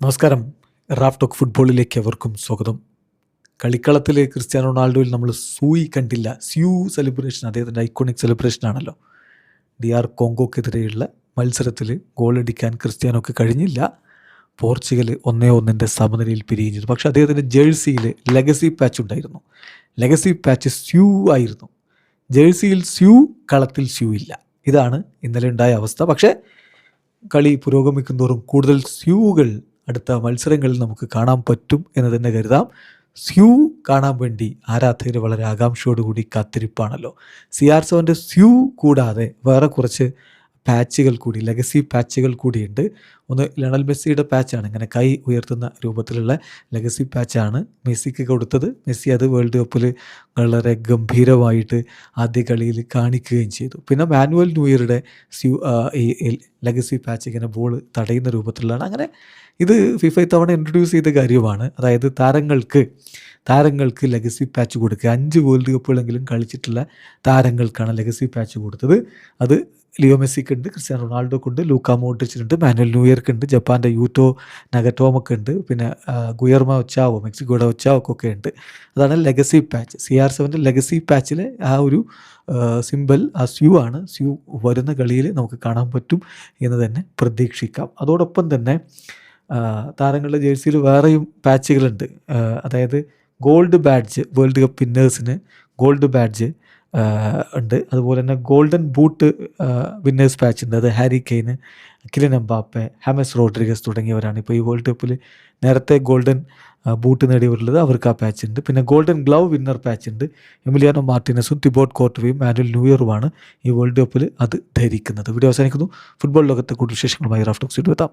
നമസ്കാരം. Raf talk ഫുട്ബോളിലേക്ക് അവർക്കും സ്വാഗതം. കളിക്കളത്തിൽ ക്രിസ്ത്യാനോ റൊണാൾഡോയിൽ നമ്മൾ സൂയി കണ്ടില്ല. സ്യൂ സെലിബ്രേഷൻ അദ്ദേഹത്തിൻ്റെ ഐക്കോണിക് സെലിബ്രേഷൻ ആണല്ലോ. DR കോങ്കോക്കെതിരെയുള്ള മത്സരത്തിൽ ഗോളടിക്കാൻ ക്രിസ്ത്യാനോക്ക് കഴിഞ്ഞില്ല. പോർച്ചുഗൽ 1-1 സമനിലയിൽ പിരിയുകയും ചെയ്തു. പക്ഷേ അദ്ദേഹത്തിൻ്റെ ജേഴ്സിയിൽ ലെഗസി പാച്ച് ഉണ്ടായിരുന്നു. ലെഗസി പാച്ച് സ്യൂ ആയിരുന്നു. ജേഴ്സിയിൽ സ്യൂ, കളത്തിൽ സ്യൂ ഇല്ല. ഇതാണ് ഇന്നലെ ഉണ്ടായ അവസ്ഥ. പക്ഷേ കളി പുരോഗമിക്കും തോറും കൂടുതൽ സ്യൂകൾ അടുത്ത മത്സരങ്ങളിൽ നമുക്ക് കാണാൻ പറ്റും എന്ന് തന്നെ കരുതാം. സ്യൂ കാണാൻ വേണ്ടി ആരാധകർ വളരെ ആകാംക്ഷയോടുകൂടി കാത്തിരിപ്പാണല്ലോ. CR7 സ്യൂ കൂടാതെ വേറെ കുറച്ച് പാച്ചുകൾ കൂടി, ലെഗസി പാച്ചുകൾ കൂടിയുണ്ട്. ഒന്ന് ലയണൽ മെസ്സിയുടെ പാച്ചാണ്, ഇങ്ങനെ കൈ ഉയർത്തുന്ന രൂപത്തിലുള്ള ലെഗസി പാച്ചാണ് മെസ്സിക്ക് കൊടുത്തത്. മെസ്സി അത് വേൾഡ് കപ്പിൽ വളരെ ഗംഭീരമായിട്ട് ആദ്യ കളിയിൽ കാണിക്കുകയും ചെയ്തു. പിന്നെ മാനുവൽ ന്യൂയറുടെ ഈ ലെഗസി പാച്ച് ഇങ്ങനെ ബോൾ തടയുന്ന രൂപത്തിലുള്ളതാണ്. അങ്ങനെ ഇത് FIFA ഇത്തവണ ഇൻട്രൊഡ്യൂസ് ചെയ്ത കാര്യമാണ്. അതായത് താരങ്ങൾക്ക് ലെഗസി പാച്ച് കൊടുക്കുക. 5 വേൾഡ് കപ്പുകളെങ്കിലും കളിച്ചിട്ടുള്ള താരങ്ങൾക്കാണ് ലെഗസി പാച്ച് കൊടുത്തത്. അത് ലിയോ മെസ്സിക്കുണ്ട്, ക്രിസ്ത്യാനോ റൊണാൾഡോക്കുണ്ട്, ലൂക്ക മോഡ്രിച്ചിനുണ്ട്, മാനുവൽ ന്യൂയർക്കുണ്ട്, ജപ്പാൻ്റെ യൂട്ടോ നഗറ്റോമൊക്കെ ഉണ്ട്, പിന്നെ ഗുയർമ ഒച്ചാവോ, മെക്സിക്കോയുടെ ഒച്ചാവൊക്കെ ഉണ്ട്. അതാണ് ലെഗസി പാച്ച്. CR7 ലെഗസി പാച്ചിലെ ആ ഒരു സിമ്പൽ ആ സ്യൂ ആണ്. സ്യൂ വരുന്ന കളിയിൽ നമുക്ക് കാണാൻ പറ്റും എന്ന് തന്നെ പ്രതീക്ഷിക്കാം. അതോടൊപ്പം തന്നെ താരങ്ങളുടെ ജേഴ്സിയിൽ വേറെയും പാച്ചുകളുണ്ട്. അതായത് ഗോൾഡ് ബാഡ്ജ്, വേൾഡ് കപ്പ് വിന്നേഴ്സിന് ഗോൾഡ് ബാഡ്ജ് ഉണ്ട്. അതുപോലെ തന്നെ ഗോൾഡൻ ബൂട്ട് വിന്നേഴ്സ് പാച്ച് ഉണ്ട്. അത് Harry Kane, Kylian Mbappe, James Rodriguez തുടങ്ങിയവരാണ് ഇപ്പോൾ ഈ വേൾഡ് കപ്പിൽ നേരത്തെ ഗോൾഡൻ ബൂട്ട് നേടിയവരുള്ളത്. അവർക്ക് ആ പാച്ച് ഉണ്ട്. പിന്നെ ഗോൾഡൻ ഗ്ലൗ വിന്നർ പാച്ച് ഉണ്ട്. എമിലിയാനോ മാർട്ടിനസും തിബോട്ട് കോർട്ടുവയും മാനുവൽ ന്യൂയറുമാണ് ഈ വേൾഡ് കപ്പിൽ അത് ധരിക്കുന്നത്. വീഡിയോ അവസാനിക്കുന്നു. ഫുട്ബോൾ ലോകത്തെ കൂടുതൽ വിശേഷങ്ങളുമായി റാഫ് ടോക്സ് എത്താം.